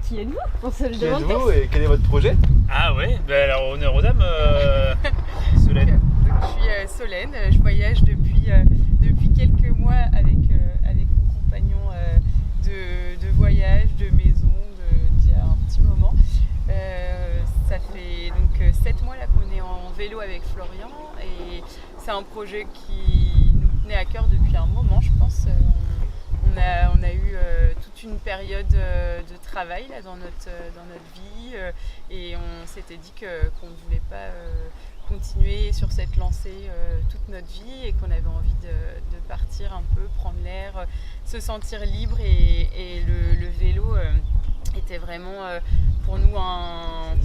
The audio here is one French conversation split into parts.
qui êtes-vous? On se le Qui demande. êtes-vous et quel est votre projet? Ah ouais, alors honneur aux dames, Solène. Donc, je suis Solène, je voyage depuis quelques mois avec mon compagnon de voyage, de maison, d'il y a un petit moment. Ça fait donc 7 mois là qu'on est en vélo avec Florian et c'est un projet qui nous tenait à cœur depuis un moment, je pense. On a eu toute une période de travail là, dans notre vie et on s'était dit qu'on ne voulait pas continuer sur cette lancée toute notre vie et qu'on avait envie de partir un peu, prendre l'air, se sentir libre et le vélo était vraiment pour nous un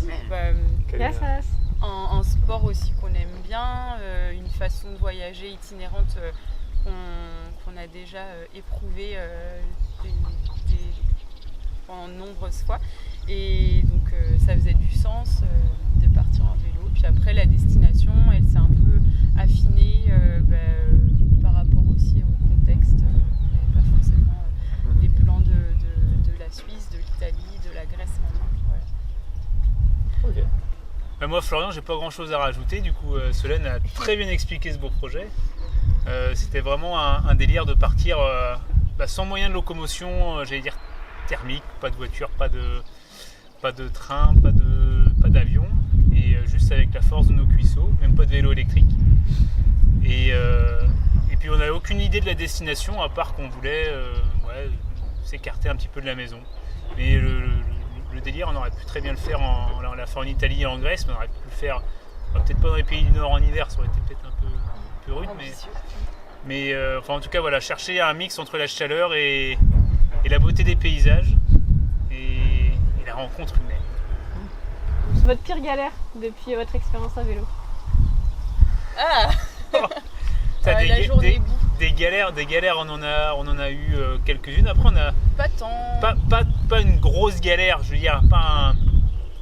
sport aussi qu'on aime bien, une façon de voyager itinérante qu'on a déjà éprouvé pendant de nombreuses fois et donc ça faisait du sens de partir en vélo. Puis après la destination elle s'est un peu affinée par rapport aussi au contexte. On n'avait pas forcément les plans de la Suisse, de l'Italie, de la Grèce maintenant. Voilà. Ok. Moi Florian, j'ai pas grand chose à rajouter, du coup Solène a très bien expliqué ce beau projet. C'était vraiment un délire de partir sans moyen de locomotion, j'allais dire thermique, pas de voiture, pas de train, pas d'avion, et juste avec la force de nos cuisseaux, même pas de vélo électrique. Et puis on n'avait aucune idée de la destination, à part qu'on voulait s'écarter un petit peu de la maison. Mais le délire, on aurait pu très bien le faire, on l'a fait en Italie et en Grèce, mais on aurait pu le faire, peut-être pas dans les pays du Nord en hiver, ça aurait été peut-être un peu rude, mais en tout cas voilà, chercher un mix entre la chaleur et la beauté des paysages et la rencontre humaine. Votre pire galère depuis votre expérience à vélo? Des galères, on en a eu quelques-unes. Après on a pas tant, pas une grosse galère, je veux dire, pas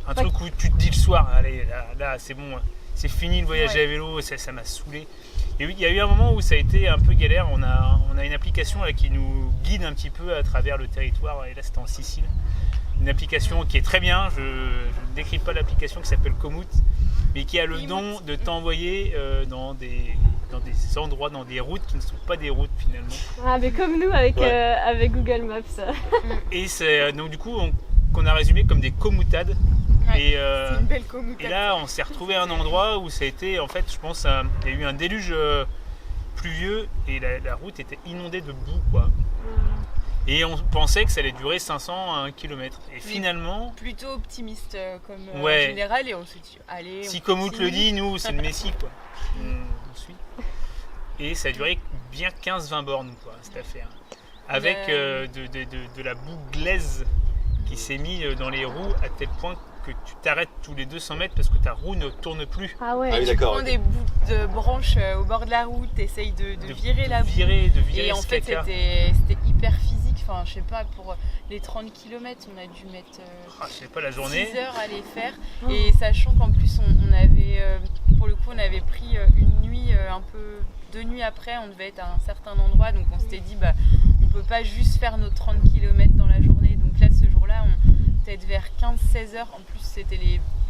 un truc où tu te dis le soir, allez là c'est bon, c'est fini le voyage à vélo, ça m'a saoulé. Et oui, il y a eu un moment où ça a été un peu galère. On a une application là, qui nous guide un petit peu à travers le territoire. Et là, c'était en Sicile. Une application qui est très bien. Je ne décris pas l'application, qui s'appelle Komoot, mais qui a le don de t'envoyer dans des endroits, dans des routes qui ne sont pas des routes finalement. Ah, mais comme nous avec Google Maps. Et c'est donc du coup qu'on a résumé comme des komootades. Ouais, c'est une belle komootade. Et là, on s'est retrouvé à un endroit où ça a été, en fait, je pense, il y a eu un déluge pluvieux et la route était inondée de boue, quoi. Et on pensait que ça allait durer 500 à 1 km. Et finalement... Plutôt optimiste comme en ouais. général, et on s'est dit, allez... Si Komoot le dit, nous, c'est le Messie, quoi. On suit. Et ça a duré bien 15-20 bornes, quoi, cette affaire. Avec de la boue glaise qui s'est mise dans les roues à tel point que tu t'arrêtes tous les 200 mètres parce que ta roue ne tourne plus. Ah ouais. Ah oui, tu prends des bouts de branches au bord de la route, t'essayes de virer la boue. Et en fait, c'était hyper physique. Enfin, je sais pas, pour les 30 km, on a dû mettre je sais pas, la journée. 6 heures à les faire. Et sachant qu'en plus, on avait, pour le coup, on avait pris une nuit, un peu 2 nuits après, on devait être à un certain endroit. Donc on s'était dit, on peut pas juste faire nos 30 km dans la journée. Donc là, ce jour-là, peut-être vers 15-16 heures, en plus c'était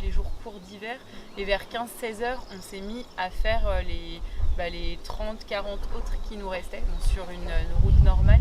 les jours courts d'hiver, et vers 15-16 heures, on s'est mis à faire les 30-40 autres qui nous restaient, sur une route normale.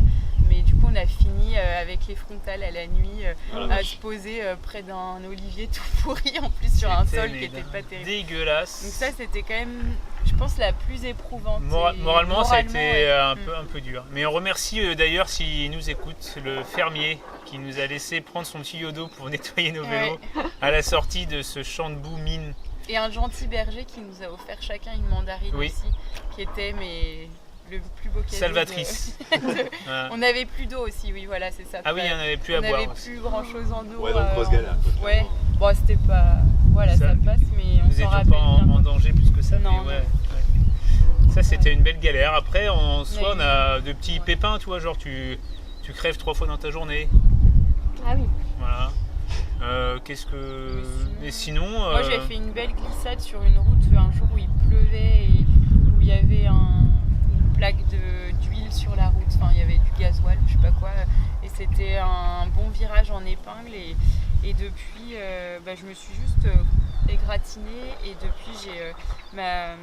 Mais du coup, on a fini avec les frontales à la nuit, à se poser près d'un olivier tout pourri, en plus sur un sol qui n'était pas terrible. Dégueulasse. Donc ça, c'était quand même, je pense, la plus éprouvante. Moralement, ça a été un peu dur. Mais on remercie d'ailleurs, s'il nous écoute, le fermier qui nous a laissé prendre son petit yodo pour nettoyer nos vélos à la sortie de ce champ de boue mine. Et un gentil berger qui nous a offert chacun une mandarine aussi, qui était le plus beau cadeau. Salvatrice. On n'avait plus d'eau aussi, oui, voilà, c'est ça. Ah oui, on n'avait plus à boire. On n'avait plus grand chose en eau. Ouais, donc grosse galère. Ouais, bon, c'était pas. Voilà, ça passe, mais on s'en rappelle. Nous n'étions pas en danger plus que ça. Non, mais ouais. Ça, c'était une belle galère. Après, en soi, on a de petits pépins, tu vois, genre tu crèves 3 fois dans ta journée. Ah oui. Voilà. Mais sinon. Moi, j'ai fait une belle glissade sur une route un jour où il pleuvait et où il y avait une plaque d'huile sur la route. Enfin, il y avait du gasoil, je sais pas quoi. Et c'était un bon virage en épingle. Et depuis, je me suis juste égratignée. Et depuis, j'ai ma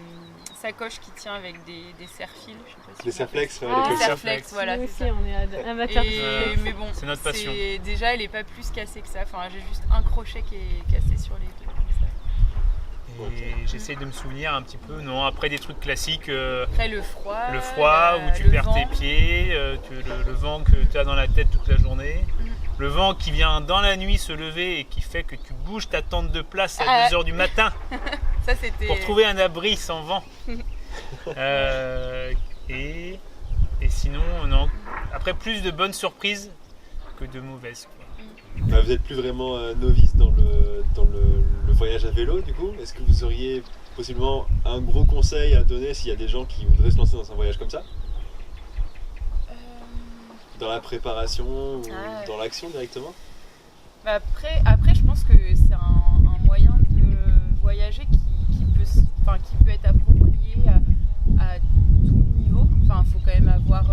sacoche qui tient avec des serre-fils. Je sais pas si Les serflex, Ah, les des cols serflex, voilà. Nous c'est aussi, ça. on est amateurs de Et, mais bon, C'est notre passion. déjà, elle est pas plus cassée que ça. Enfin, j'ai juste un crochet qui est cassé sur les deux. Comme ça. Et j'essaie de me souvenir un petit peu, non, après des trucs classiques, Après, le froid. où tu le perds vent. tes pieds, le vent que tu as dans la tête toute la journée, le vent qui vient dans la nuit se lever et qui fait que tu bouges ta tente de place à 2h du matin Ça, c'était. pour trouver un abri sans vent. Et sinon, non, après plus de bonnes surprises que de mauvaises, quoi. Bah, vous n'êtes plus vraiment novice dans le voyage à vélo du coup. Est-ce que vous auriez possiblement un gros conseil à donner s'il y a des gens qui voudraient se lancer dans un voyage comme ça? Dans la préparation ou dans l'action directement? Après, je pense que c'est un moyen de voyager qui peut être approprié à tout niveau. Enfin, il faut quand même avoir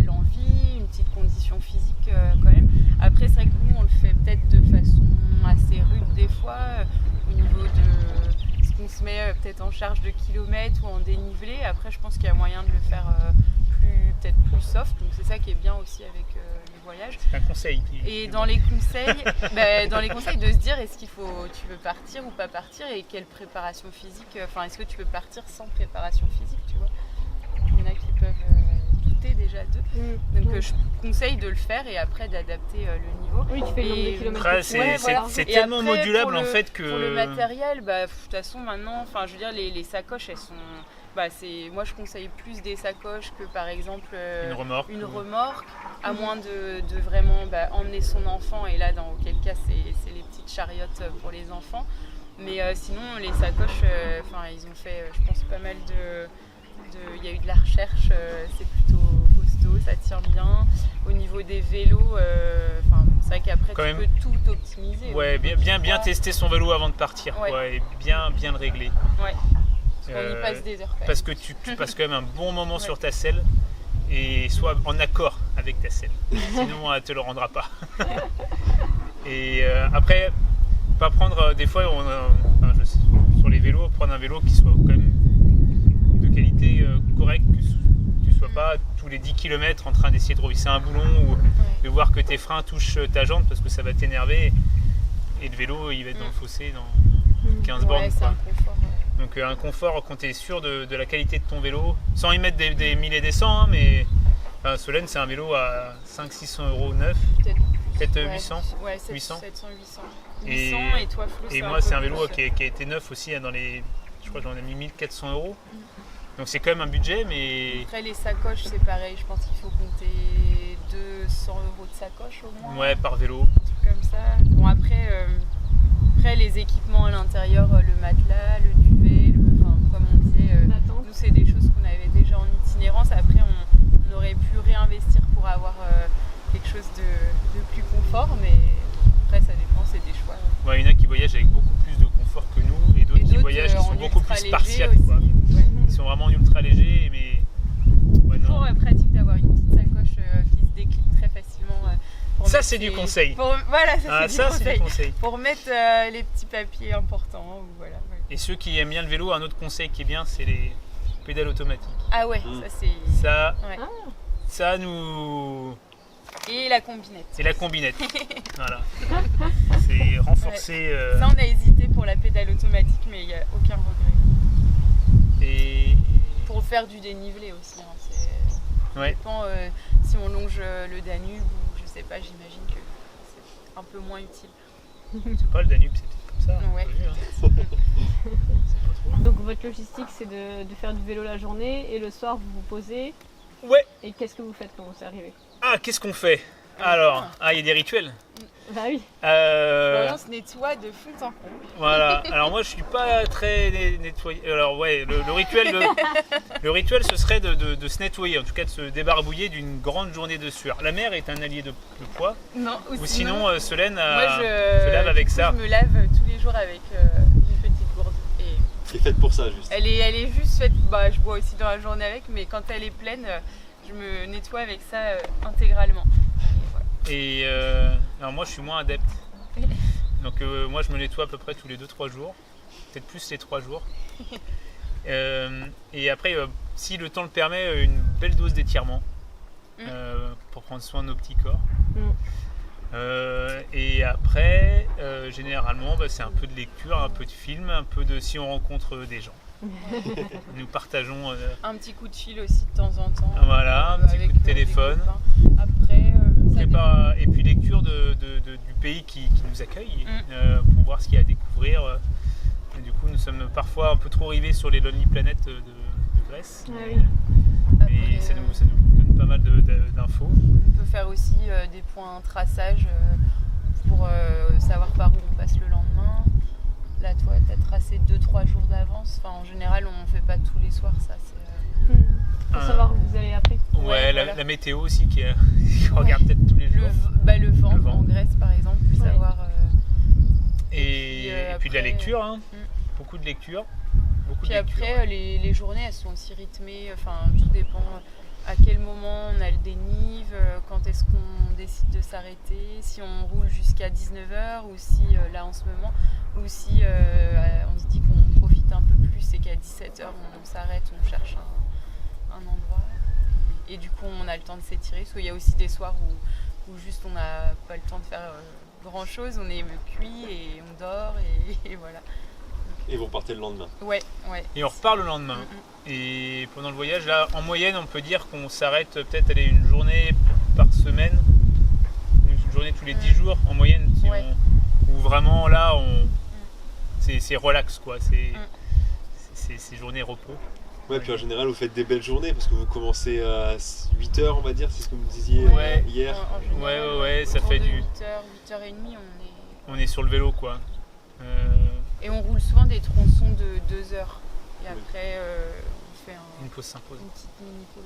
l'envie, une petite condition physique quand même. Après, c'est vrai que nous, on le fait peut-être de façon assez rude des fois, au niveau de ce qu'on se met peut-être en charge de kilomètres ou en dénivelé. Après, je pense qu'il y a moyen de le faire peut-être plus soft. Donc c'est ça qui est bien aussi avec les voyages. C'est un conseil. Et dans les conseils, de se dire tu veux partir ou pas partir et quelle préparation physique. Enfin, est-ce que tu peux partir sans préparation physique, tu vois? Il y en a qui peuvent douter déjà d'eux. Donc je conseille de le faire et après d'adapter le niveau. Oui, tu fais le nombre de kilomètres. Après, que tu fais. c'est Et tellement après, modulable pour en fait que. Pour le matériel, de toute façon maintenant, je veux dire les sacoches, elles sont. Moi je conseille plus des sacoches que par exemple Une remorque. à moins de vraiment emmener son enfant, et là dans auquel cas c'est les petites chariotes pour les enfants. Mais sinon les sacoches, ils ont fait je pense pas mal il y a eu de la recherche, c'est plutôt costaud, ça tient bien. Au niveau des vélos, c'est vrai qu'après Quand tu même. peux tout optimiser. Ouais, bien tester son vélo avant de partir, Ouais. quoi, et bien le régler. Ouais. Parce qu'on y passe des heures quand même. Parce que tu passes quand même un bon moment sur ta selle et sois en accord avec ta selle. Sinon, elle ne te le rendra pas. Et après, pas prendre des fois, sur les vélos, prendre un vélo qui soit quand même de qualité correcte, que tu ne sois pas tous les 10 km en train d'essayer de revisser un boulon ou de voir que tes freins touchent ta jante parce que ça va t'énerver. Et le vélo, il va être dans le fossé dans 15 bornes. C'est un confort. Donc un confort quand tu es sûr de la qualité de ton vélo, sans y mettre des 1000 et des 100, mais Solène c'est un vélo à 500-600 € neuf, peut-être 800. Ouais, 800. 700, 800. Et, 800 et toi Flo, et moi c'est un vélo qui a été neuf aussi, hein, je crois que j'en ai mis 1400 €. Donc c'est quand même un budget, mais... Après les sacoches c'est pareil, je pense qu'il faut compter 200 € de sacoche au moins. Ouais, par vélo. Un truc comme ça. Bon après les équipements à l'intérieur, le matelas, le duvet, comme on disait, nous c'est des choses qu'on avait déjà en itinérance. Après on aurait pu réinvestir pour avoir quelque chose de plus confort, mais après ça dépend, c'est des choix. Ouais, il y en a qui voyagent avec beaucoup plus de confort que nous, et d'autres qui voyagent qui sont beaucoup plus spartiates. Ils sont vraiment ultra légers, mais... C'est toujours pratique d'avoir une petite sacoche qui se décline très facilement. Ça c'est du conseil. Voilà, c'est du conseil. Pour mettre les petits papiers importants. Voilà, ouais. Et ceux qui aiment bien le vélo, un autre conseil qui est bien, c'est les pédales automatiques. Ah ouais, ça c'est... Ça, ça nous... Et la combinette. Et la combinette. Voilà. C'est renforcé. Ça on a hésité pour la pédale automatique, mais il n'y a aucun regret. Et... Pour faire du dénivelé aussi. Ça Ouais. dépend si on longe le Danube ou je sais pas, j'imagine que c'est un peu moins utile. C'est pas le Danube, c'est peut-être comme ça. Ouais. Pas vu, hein. Donc votre logistique c'est de faire du vélo la journée et le soir vous vous posez. Ouais. Et qu'est-ce que vous faites quand vous arrivez? Ah, qu'est-ce qu'on fait? Alors, il y a des rituels. Bah oui. On se nettoie de fond en comble. Voilà. Alors moi je suis pas très nettoyé. Alors ouais, le rituel ce serait de se nettoyer, en tout cas de se débarbouiller d'une grande journée de sueur. La mer est un allié de poids. Non, ou sinon Solène se lave avec ça. Je me lave tous les jours avec une petite gourde. C'est faite pour ça juste. Elle est juste faite, je bois aussi dans la journée avec, mais quand elle est pleine, je me nettoie avec ça intégralement. Et alors moi je suis moins adepte. Donc moi je me nettoie à peu près tous les 2-3 jours. Peut-être plus les 3 jours. Et après, si le temps le permet, une belle dose d'étirement pour prendre soin de nos petits corps. Et après, généralement, c'est un peu de lecture, un peu de film, un peu de si on rencontre des gens. Nous partageons un petit coup de fil aussi de temps en temps. Voilà, un petit coup de téléphone. Après, et puis lecture du pays qui nous accueille pour voir ce qu'il y a à découvrir. Et du coup, nous sommes parfois un peu trop rivés sur les Lonely Planet de Grèce. Ah oui. Mais ça nous donne pas mal d'infos. On peut faire aussi des points traçage pour savoir par où on passe le lendemain. Là, toi, tu as tracé 2-3 jours d'avance. Enfin, en général, on ne fait pas tous les soirs, ça. Pour savoir où vous allez après. Ouais, voilà. la météo aussi qu'on regarde peut-être tous les jours. Le vent en Grèce, par exemple, pour savoir. Et puis de la lecture, hein. Beaucoup de lecture. Puis après, les journées, elles sont aussi rythmées. Enfin, tout dépend à quel moment on a le dénive, quand est-ce qu'on décide de s'arrêter, si on roule jusqu'à 19h ou si, là en ce moment, ou si on se dit qu'on profite un peu plus et qu'à 17h on s'arrête, on cherche un endroit. Et du coup, on a le temps de s'étirer. Parce qu'il y a aussi des soirs où juste on n'a pas le temps de faire grand chose, on est cuit et on dort et voilà. Et vous repartez le lendemain. Ouais. Et on repart le lendemain. Et pendant le voyage, là, en moyenne, on peut dire qu'on s'arrête peut-être une journée par semaine, une journée tous les 10 jours en moyenne, où vraiment là, c'est relax, quoi. C'est journée repos. Ouais, puis en général, vous faites des belles journées parce que vous commencez à 8h, on va dire, c'est ce que vous me disiez hier. En général, ouais, ça fait du 8h30, on est sur le vélo, quoi. Et on roule souvent des tronçons de 2 heures. Et après, on fait une pause s'impose. Une petite mini-pause.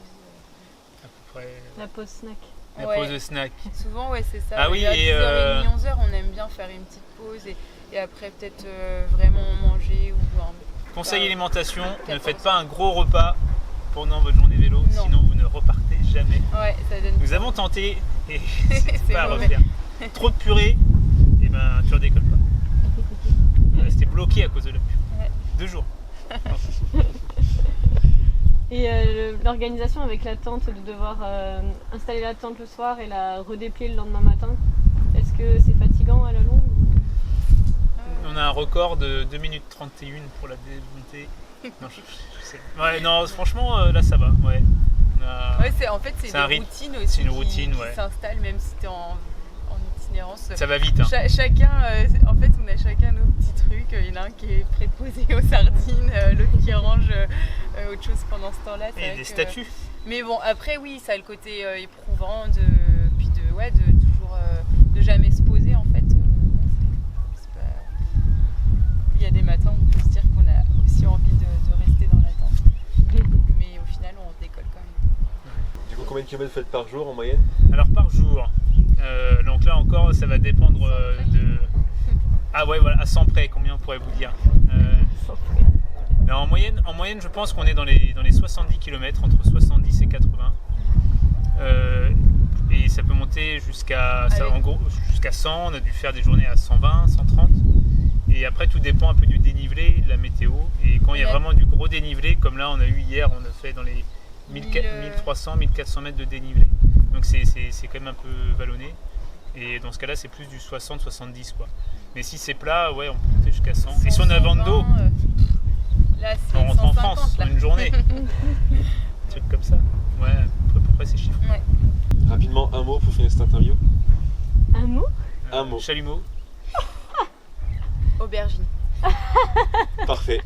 À peu près. La pause snack. La pause de snack. Souvent, c'est ça. Ah oui, à 10h30, 11h, on aime bien faire une petite pause et après peut-être vraiment manger ou Conseil alimentation, ne faites pas un gros repas pendant votre journée vélo, sinon vous ne repartez jamais. Ouais, ça donne Nous avons tenté et c'est pas à refaire. Trop de purée, et tu redécolles pas. C'était bloqué à cause de la purée. 2 jours. Et l'organisation avec la tente, de devoir installer la tente le soir et la redéplier le lendemain matin, est-ce que c'est fatigant à la longue? On a un record de 2 minutes 31 pour la démonter. Non, je sais. Ouais, non, franchement, là ça va. Ouais. En fait, c'est une routine aussi. C'est une routine, qui s'installe, même si tu es en itinérance. Ça va vite. Hein. Chacun, en fait, on a chacun nos petits trucs. Il y en a un qui est préposé aux sardines, l'autre qui range autre chose pendant ce temps-là. Et des statues. Mais bon, après, oui, ça a le côté éprouvant de toujours de jamais se poser, en fait. Il y a des matins où on peut se dire qu'on a aussi envie de rester dans la tente. Mais au final, on décolle quand même. Du coup, combien de kilomètres vous faites par jour en moyenne? Alors par jour, donc là encore, ça va dépendre de... Ah ouais, voilà, à 100 près, combien on pourrait vous dire en moyenne, je pense qu'on est dans les 70 km, entre 70 et 80. Et ça peut monter jusqu'à 100, on a dû faire des journées à 120, 130. Et après, tout dépend un peu du dénivelé, de la météo. Et quand il y a vraiment du gros dénivelé, comme là, on a eu hier, on a fait dans les 1300, 1400 mètres de dénivelé. Donc c'est quand même un peu vallonné. Et dans ce cas-là, c'est plus du 60-70, quoi. Mais si c'est plat, ouais, on peut monter jusqu'à 100. Et si on a vent de dos, là, on rentre 150, en France là. en une journée. Un truc comme ça. Ouais, à peu près ces chiffres. Ouais. Rapidement, un mot pour finir cette interview. Un mot? Un mot. Chalumeau. Aubergine. Parfait.